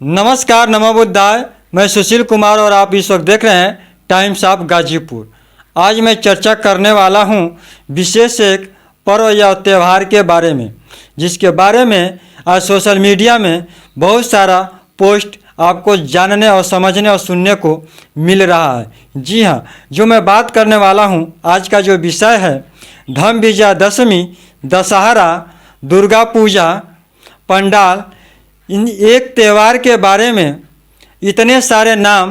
नमस्कार, नमो बुद्धाय। मैं सुशील कुमार और आप इस वक्त देख रहे हैं टाइम्स ऑफ गाजीपुर। आज मैं चर्चा करने वाला हूं विशेष एक पर्व या त्यौहार के बारे में, जिसके बारे में आज सोशल मीडिया में बहुत सारा पोस्ट आपको जानने और समझने और सुनने को मिल रहा है। जी हाँ, जो मैं बात करने वाला हूं, आज का जो विषय है धम्म विजयदशमी, दशहरा, दुर्गा पूजा, पंडाल, इन एक त्यौहार के बारे में इतने सारे नाम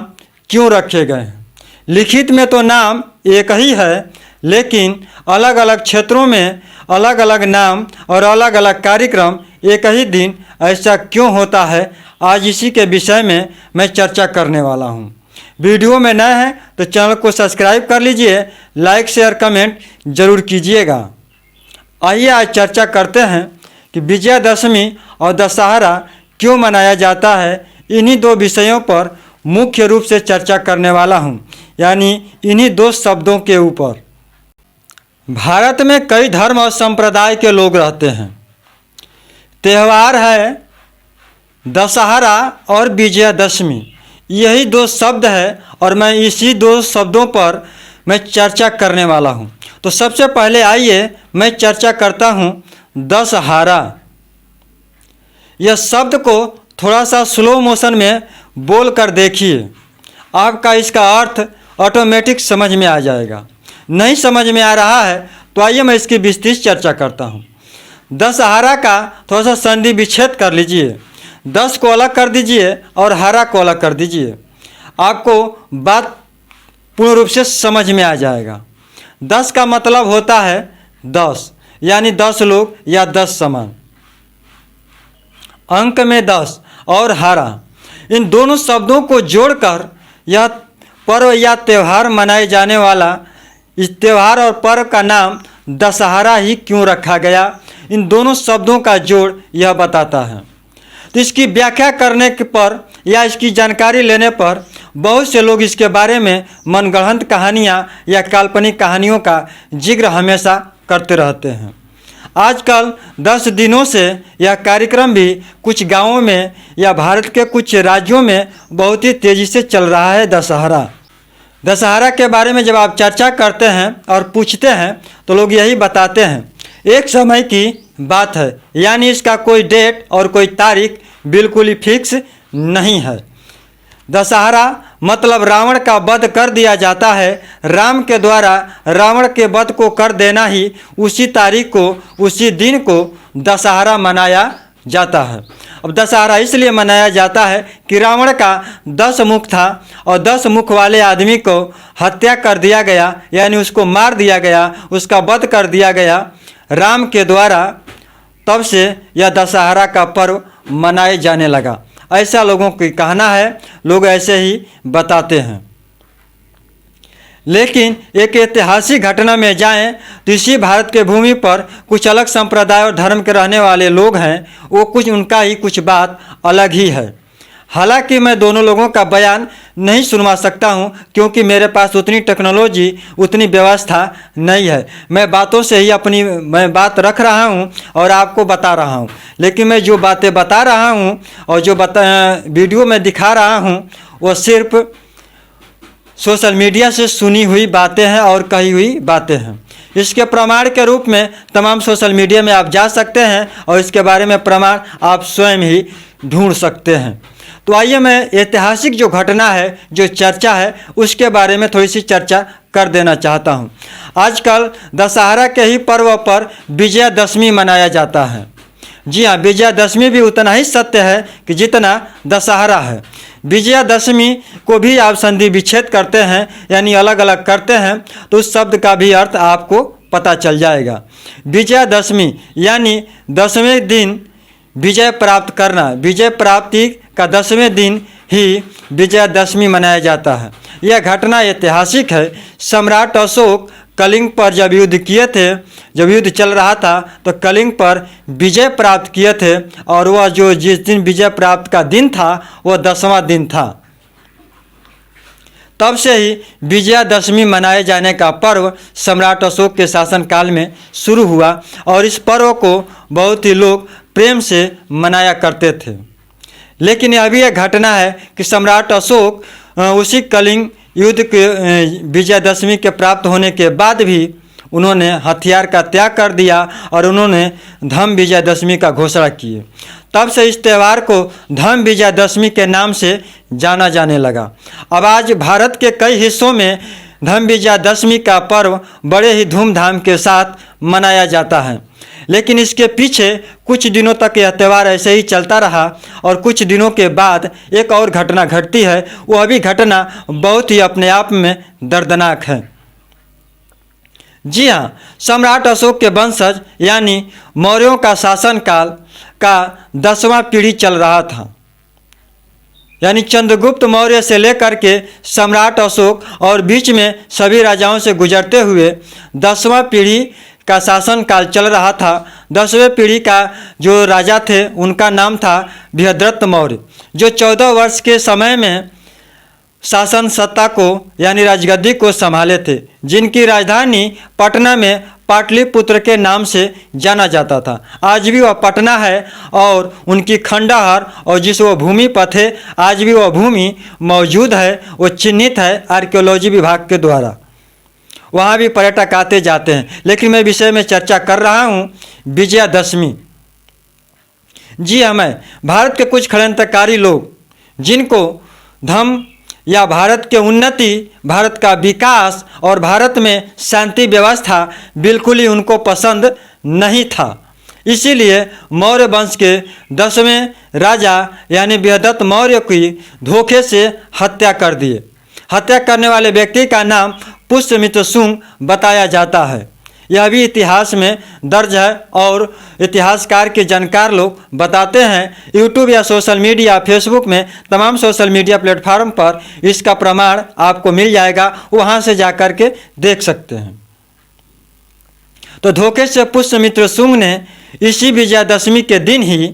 क्यों रखे गए हैं। लिखित में तो नाम एक ही है, लेकिन अलग अलग क्षेत्रों में अलग अलग नाम और अलग अलग कार्यक्रम एक ही दिन ऐसा क्यों होता है, आज इसी के विषय में मैं चर्चा करने वाला हूं। वीडियो में नए हैं तो चैनल को सब्सक्राइब कर लीजिए, लाइक शेयर कमेंट जरूर कीजिएगा। आइए आज चर्चा करते हैं कि विजयदशमी और दशहरा क्यों मनाया जाता है। इन्हीं दो विषयों पर मुख्य रूप से चर्चा करने वाला हूं, यानी इन्हीं दो शब्दों के ऊपर। भारत में कई धर्म और संप्रदाय के लोग रहते हैं। त्यौहार है दशहरा और विजयदशमी, यही दो शब्द है और मैं इसी दो शब्दों पर मैं चर्चा करने वाला हूं। तो सबसे पहले आइए मैं चर्चा करता हूं दशहरा। यह शब्द को थोड़ा सा स्लो मोशन में बोल कर देखिए, आपका इसका अर्थ ऑटोमेटिक समझ में आ जाएगा। नहीं समझ में आ रहा है तो आइए मैं इसकी विस्तृत चर्चा करता हूँ। दशहरा का थोड़ा सा संधि विच्छेद कर लीजिए, 10 को अलग कर दीजिए और हरा को अलग कर दीजिए, आपको बात पूर्ण रूप से समझ में आ जाएगा। 10 का मतलब होता है 10, यानी 10 लोग या 10 सामान। अंक में 10 और हरा, इन दोनों शब्दों को जोड़कर यह पर्व या त्यौहार मनाए जाने वाला इस त्यौहार और पर्व का नाम दशहरा ही क्यों रखा गया, इन दोनों शब्दों का जोड़ यह बताता है। तो इसकी व्याख्या करने पर या इसकी जानकारी लेने पर बहुत से लोग इसके बारे में मनगढ़ंत कहानियाँ या काल्पनिक कहानियों का जिक्र हमेशा करते रहते हैं। आजकल 10 दिनों से यह कार्यक्रम भी कुछ गांवों में या भारत के कुछ राज्यों में बहुत ही तेज़ी से चल रहा है। दशहरा के बारे में जब आप चर्चा करते हैं और पूछते हैं तो लोग यही बताते हैं, एक समय की बात है, यानी इसका कोई डेट और कोई तारीख बिल्कुल ही फिक्स नहीं है। दशहरा मतलब रावण का वध कर दिया जाता है। राम के द्वारा रावण के वध को कर देना ही उसी तारीख को, उसी दिन को दशहरा मनाया जाता है। अब दशहरा इसलिए मनाया जाता है कि रावण का 10 मुख था और 10 मुख वाले आदमी को हत्या कर दिया गया, यानी उसको मार दिया गया, उसका वध कर दिया गया राम के द्वारा। तब से यह दशहरा का पर्व मनाए जाने लगा, ऐसा लोगों की कहना है, लोग ऐसे ही बताते हैं। लेकिन एक ऐतिहासिक घटना में जाएं तो इसी भारत के भूमि पर कुछ अलग संप्रदाय और धर्म के रहने वाले लोग हैं, वो कुछ उनका ही कुछ बात अलग ही है। हालांकि मैं दोनों लोगों का बयान नहीं सुनवा सकता हूं, क्योंकि मेरे पास उतनी टेक्नोलॉजी, उतनी व्यवस्था नहीं है। मैं बातों से ही मैं बात रख रहा हूं और आपको बता रहा हूं। लेकिन मैं जो बातें बता रहा हूं और जो वीडियो में दिखा रहा हूं वो सिर्फ सोशल मीडिया से सुनी हुई बातें हैं और कही हुई बातें हैं। इसके प्रमाण के रूप में तमाम सोशल मीडिया में आप जा सकते हैं और इसके बारे में प्रमाण आप स्वयं ही ढूंढ सकते हैं। तो आइए मैं ऐतिहासिक जो घटना है, जो चर्चा है, उसके बारे में थोड़ी सी चर्चा कर देना चाहता हूं। आजकल दशहरा के ही पर्व पर विजयदशमी मनाया जाता है। जी हाँ, विजयदशमी भी उतना ही सत्य है कि जितना दशहरा है। विजयदशमी को भी आप संधि विच्छेद करते हैं, यानी अलग अलग करते हैं, तो उस शब्द का भी अर्थ आपको पता चल जाएगा। विजयदशमी यानी 10वें दिन विजय प्राप्त करना, विजय प्राप्ति का 10वें दिन ही विजयदशमी मनाया जाता है। यह घटना ऐतिहासिक है। सम्राट अशोक कलिंग पर जब युद्ध किए थे, जब युद्ध चल रहा था तो कलिंग पर विजय प्राप्त किए थे, और वह जो जिस दिन विजय प्राप्त का दिन था वह 10वां दिन था। तब से ही विजयादशमी मनाए जाने का पर्व सम्राट अशोक के शासनकाल में शुरू हुआ और इस पर्व को बहुत ही लोग प्रेम से मनाया करते थे। लेकिन यह भी एक घटना है कि सम्राट अशोक उसी कलिंग युद्ध के विजयदशमी के प्राप्त होने के बाद भी उन्होंने हथियार का त्याग कर दिया और उन्होंने धम्म विजयदशमी का घोषणा किए। तब से इस त्यौहार को धम्म विजयदशमी के नाम से जाना जाने लगा। अब आज भारत के कई हिस्सों में धम्म विजयदशमी का पर्व बड़े ही धूमधाम के साथ मनाया जाता है, लेकिन इसके पीछे कुछ दिनों तक यह त्यौहार ऐसे ही चलता रहा और कुछ दिनों के बाद एक और घटना घटती है। वह भी घटना बहुत ही अपने आप में दर्दनाक है। जी हाँ, सम्राट अशोक के वंशज यानी मौर्यों का शासनकाल का 10वां पीढ़ी चल रहा था, यानी चंद्रगुप्त मौर्य से लेकर के सम्राट अशोक और बीच में सभी राजाओं से गुजरते हुए 10वां पीढ़ी का शासनकाल चल रहा था। 10वें पीढ़ी का जो राजा थे उनका नाम था बृहद्रथ मौर्य, जो 14 वर्ष के समय में शासन सत्ता को यानी राजगद्दी को संभाले थे, जिनकी राजधानी पटना में पाटलिपुत्र के नाम से जाना जाता था। आज भी वह पटना है और उनकी खंडहर और जिस वो भूमि पर थे आज भी वह भूमि मौजूद है, वो चिन्हित है आर्कियोलॉजी विभाग के द्वारा। वहाँ भी पर्यटक आते जाते हैं। लेकिन मैं विषय में चर्चा कर रहा हूँ विजयादशमी। जी हाँ, मैं भारत के कुछ षड्यंत्रकारी लोग जिनको धम्म या भारत के उन्नति, भारत का विकास और भारत में शांति व्यवस्था बिल्कुल ही उनको पसंद नहीं था, इसीलिए मौर्य वंश के 10वें राजा यानी बृहद्रथ मौर्य की धोखे से हत्या कर दिए। हत्या करने वाले व्यक्ति का नाम पुष्यमित्र शुंग बताया जाता है। यह भी इतिहास में दर्ज है और इतिहासकार के जानकार लोग बताते हैं। यूट्यूब या सोशल मीडिया, फेसबुक में तमाम सोशल मीडिया प्लेटफार्म पर इसका प्रमाण आपको मिल जाएगा, वहाँ से जाकर के देख सकते हैं। तो धोखे से पुष्यमित्र शुंग ने इसी विजयादशमी के दिन ही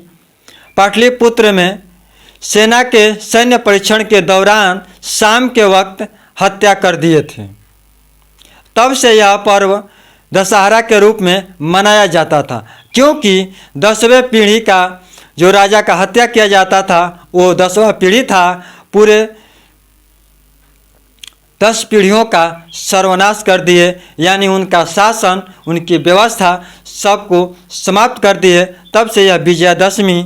पाटलिपुत्र में सेना के सैन्य परीक्षण के दौरान शाम के वक्त हत्या कर दिए थे। तब से यह पर्व दशहरा के रूप में मनाया जाता था, क्योंकि 10वें पीढ़ी का जो राजा का हत्या किया जाता था वो 10वां पीढ़ी था। पूरे 10 पीढ़ियों का सर्वनाश कर दिए, यानी उनका शासन, उनकी व्यवस्था सबको समाप्त कर दिए। तब से यह विजयादशमी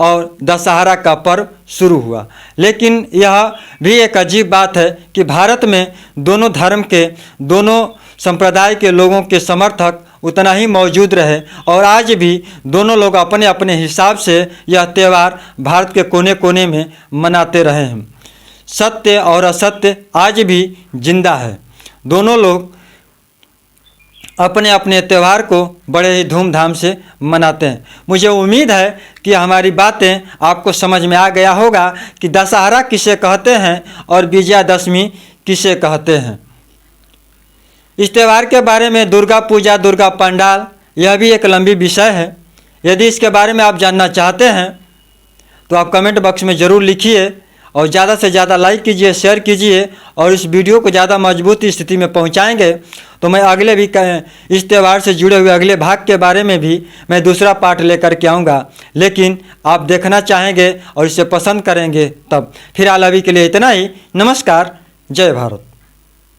और दशहरा का पर्व शुरू हुआ। लेकिन यह भी एक अजीब बात है कि भारत में दोनों धर्म के, दोनों संप्रदाय के लोगों के समर्थक उतना ही मौजूद रहे और आज भी दोनों लोग अपने अपने हिसाब से यह त्यौहार भारत के कोने कोने में मनाते रहे हैं। सत्य और असत्य आज भी जिंदा है। दोनों लोग अपने अपने त्यौहार को बड़े ही धूमधाम से मनाते हैं। मुझे उम्मीद है कि हमारी बातें आपको समझ में आ गया होगा कि दशहरा किसे कहते हैं और विजयादशमी किसे कहते हैं। इस त्यौहार के बारे में दुर्गा पूजा, दुर्गा पंडाल, यह भी एक लंबी विषय है। यदि इसके बारे में आप जानना चाहते हैं तो आप कमेंट बॉक्स में ज़रूर लिखिए और ज़्यादा से ज़्यादा लाइक कीजिए, शेयर कीजिए और इस वीडियो को ज़्यादा मजबूत स्थिति में पहुंचाएंगे तो मैं अगले भी इस त्यौहार से जुड़े हुए अगले भाग के बारे में भी मैं दूसरा पार्ट लेकर के आऊँगा। लेकिन आप देखना चाहेंगे और इसे पसंद करेंगे तब। फिलहाल अभी के लिए इतना ही। नमस्कार, जय भारत।